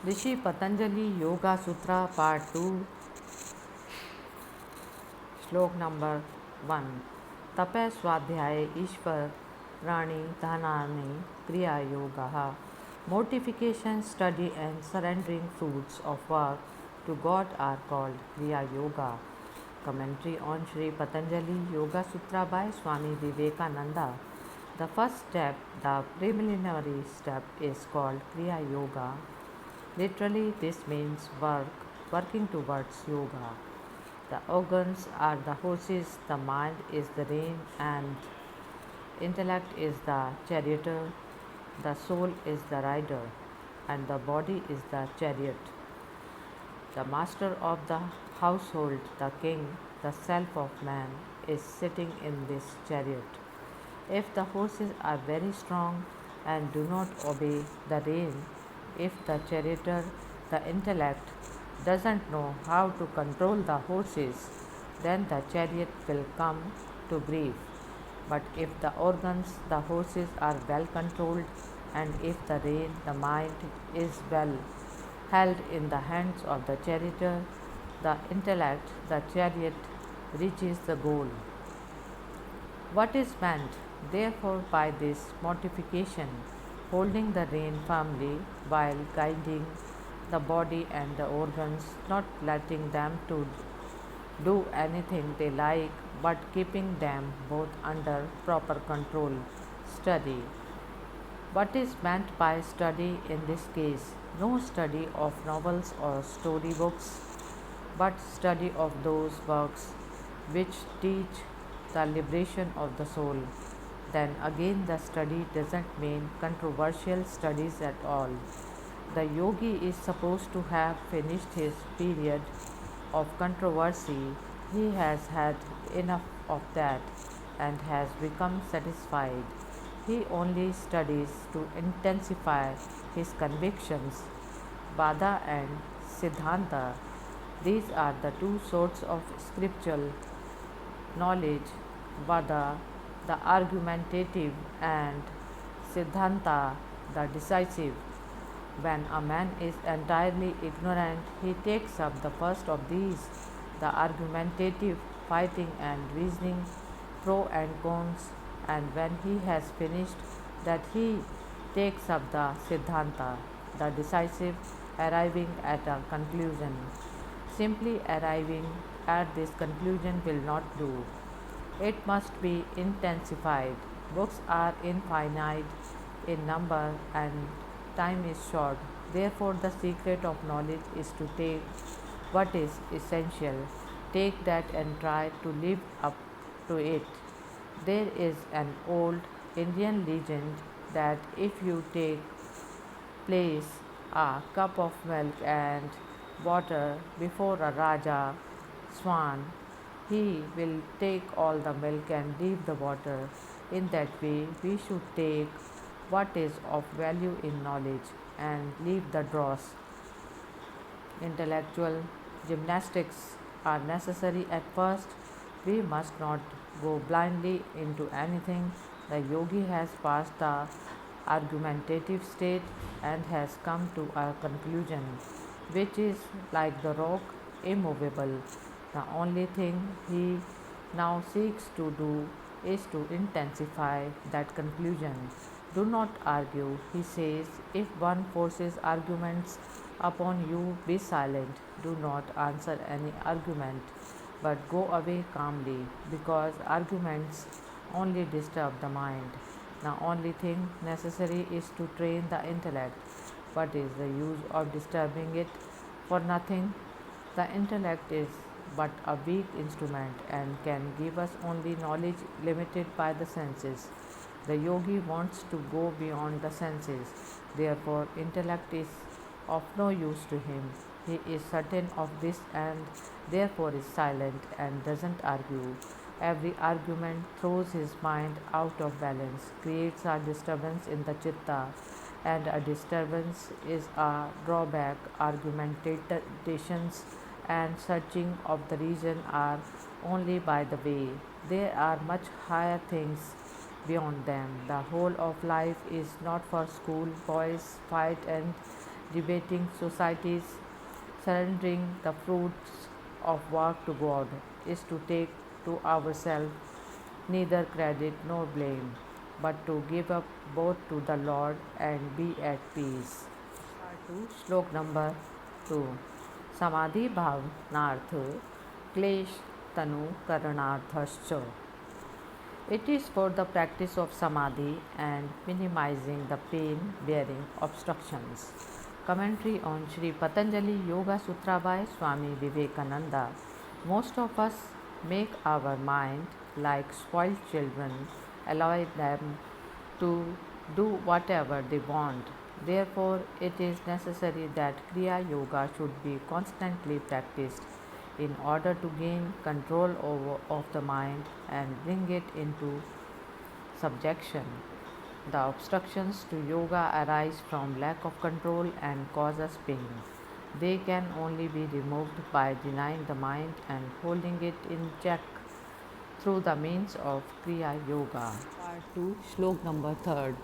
Rishi Patanjali Yoga Sutra part-2 Shlok number 1 Tape Swadhyaya Ishwar Prani Dhanani Kriya Yoga Mortification, study and surrendering fruits of work to God are called Kriya Yoga. Commentary on Sri Patanjali Yoga Sutra by Swami Vivekananda. The first step, the preliminary step, is called Kriya Yoga. Literally, this means working towards yoga. The organs are the horses, the mind is the rein, and intellect is the charioteer, the soul is the rider, and the body is the chariot. The master of the household, the king, the self of man, is sitting in this chariot. If the horses are very strong and do not obey the rein, if the charioteer, the intellect, doesn't know how to control the horses, then the chariot will come to grief. But if the organs, the horses are well controlled, and if the rein, the mind, is well held in the hands of the charioteer, the intellect, the chariot, reaches the goal. What is meant, therefore, by this mortification? Holding the rein firmly while guiding the body and the organs, not letting them to do anything they like, but keeping them both under proper control. Study. What is meant by study in this case? No study of novels or storybooks, but study of those works which teach the liberation of the soul. Then again, the study doesn't mean controversial studies at all. The yogi is supposed to have finished his period of controversy. He has had enough of that and has become satisfied. He only studies to intensify his convictions. Vada and Siddhanta. These are the two sorts of scriptural knowledge. Vada, the argumentative, and Siddhanta, the decisive. When a man is entirely ignorant, he takes up the first of these, the argumentative, fighting and reasoning, pro and cons, and when he has finished that, he takes up the Siddhanta, the decisive, arriving at a conclusion. Simply arriving at this conclusion will not do. It must be intensified. Books are infinite in number and time is short. Therefore, the secret of knowledge is to take what is essential, take that and try to live up to it. There is an old Indian legend that if you place a cup of milk and water before a Raja swan, he will take all the milk and leave the water. In that way, we should take what is of value in knowledge and leave the dross. Intellectual gymnastics are necessary at first. We must not go blindly into anything. The yogi has passed the argumentative state and has come to a conclusion which is like the rock, immovable. The only thing he now seeks to do is to intensify that conclusion. Do not argue, he says. If one forces arguments upon you, be silent. Do not answer any argument, but go away calmly, because arguments only disturb the mind. The only thing necessary is to train the intellect. What is the use of disturbing it for nothing? The intellect is but a weak instrument and can give us only knowledge limited by the senses. The yogi wants to go beyond the senses. Therefore, intellect is of no use to him. He is certain of this and therefore is silent and doesn't argue. Every argument throws his mind out of balance, creates a disturbance in the chitta, and a disturbance is a drawback. Argumentations and searching of the reason are only by the way. There are much higher things beyond them. The whole of life is not for school boys fight and debating societies, surrendering the fruits of work to God is to take to ourselves neither credit nor blame, but to give up both to the Lord and be at peace. Part 2, Shlok number 2. Samadhi bhavanarth klesh tanu karanarthascha. It is for the practice of samadhi and minimizing the pain bearing obstructions. Commentary on Sri Patanjali Yoga Sutra by Swami Vivekananda. Most of us make our mind like spoiled children, allow them to do whatever they want. Therefore, it is necessary that Kriya Yoga should be constantly practiced in order to gain control of the mind and bring it into subjection. The obstructions to yoga arise from lack of control and cause us pain. They can only be removed by denying the mind and holding it in check through the means of Kriya Yoga. Part 2, Shlok number 3.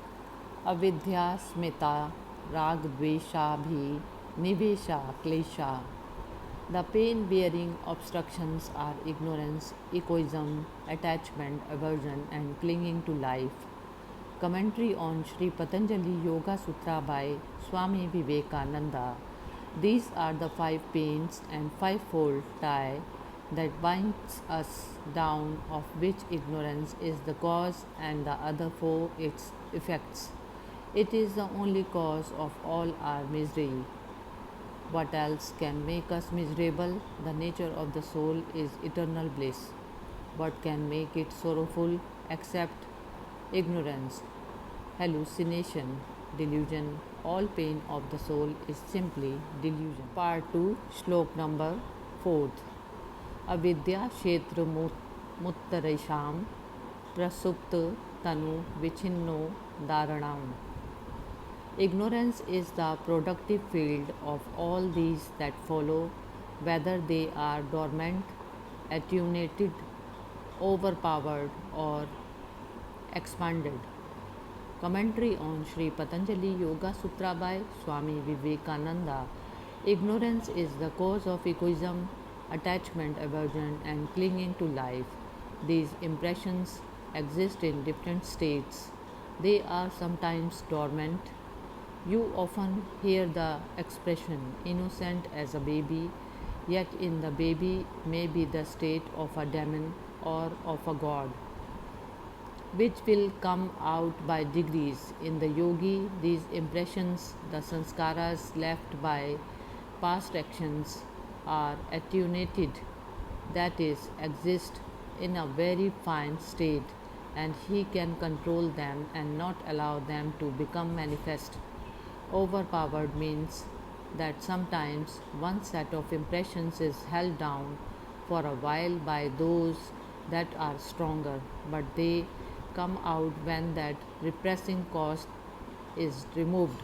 Avidya smita rag dvesha bhi nivesha klesha. The pain-bearing obstructions are ignorance, egoism, attachment, aversion, and clinging to life. Commentary on Sri Patanjali Yoga Sutra by Swami Vivekananda. These are the 5 pains and 5-fold tie that binds us down, of which ignorance is the cause and the other 4 its effects. It is the only cause of all our misery. What else can make us miserable? The nature of the soul is eternal bliss. What can make it sorrowful except ignorance, hallucination, delusion? All pain of the soul is simply delusion. Part 2, Shlok number 4. Avidya kshetra muttaresham prasupta tanu vichinno dharanam. Ignorance is the productive field of all these that follow, whether they are dormant, attenuated, overpowered, or expanded. Commentary on Sri Patanjali Yoga Sutra by Swami Vivekananda. Ignorance is the cause of egoism, attachment, aversion, and clinging to life. These impressions exist in different states. They are sometimes dormant. You often hear the expression innocent as a baby, yet in the baby may be the state of a demon or of a god, which will come out by degrees. In the yogi, these impressions, the sanskaras left by past actions, are attenuated, that is, exist in a very fine state, and he can control them and not allow them to become manifest. Overpowered means that sometimes one set of impressions is held down for a while by those that are stronger, but they come out when that repressing cause is removed.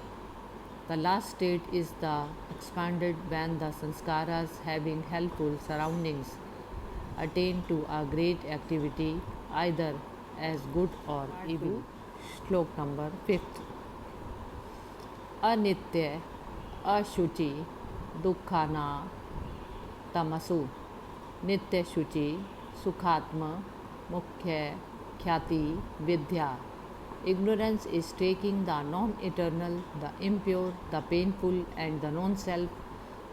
The last state is the expanded, when the sanskaras, having helpful surroundings, attain to a great activity, either as good or evil. Shlok number 5. Anitya, ashuchi, dukkhana, tamasu, nitya shuchi, sukhatma, mukhya, khyati, vidya. Ignorance is taking the non-eternal, the impure, the painful, and the non-self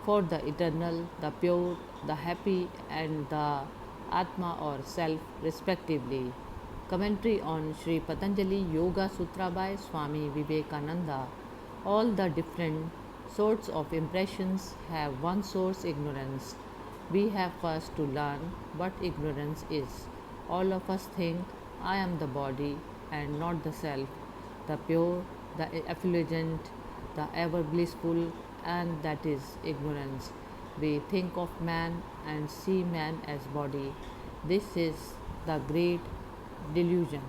for the eternal, the pure, the happy, and the Atma or self, respectively. Commentary on Sri Patanjali Yoga Sutra by Swami Vivekananda. All the different sorts of impressions have one source, ignorance. We have first to learn what ignorance is. All of us think, I am the body and not the self, the pure, the effulgent, the ever blissful, and that is ignorance. We think of man and see man as body. This is the great delusion.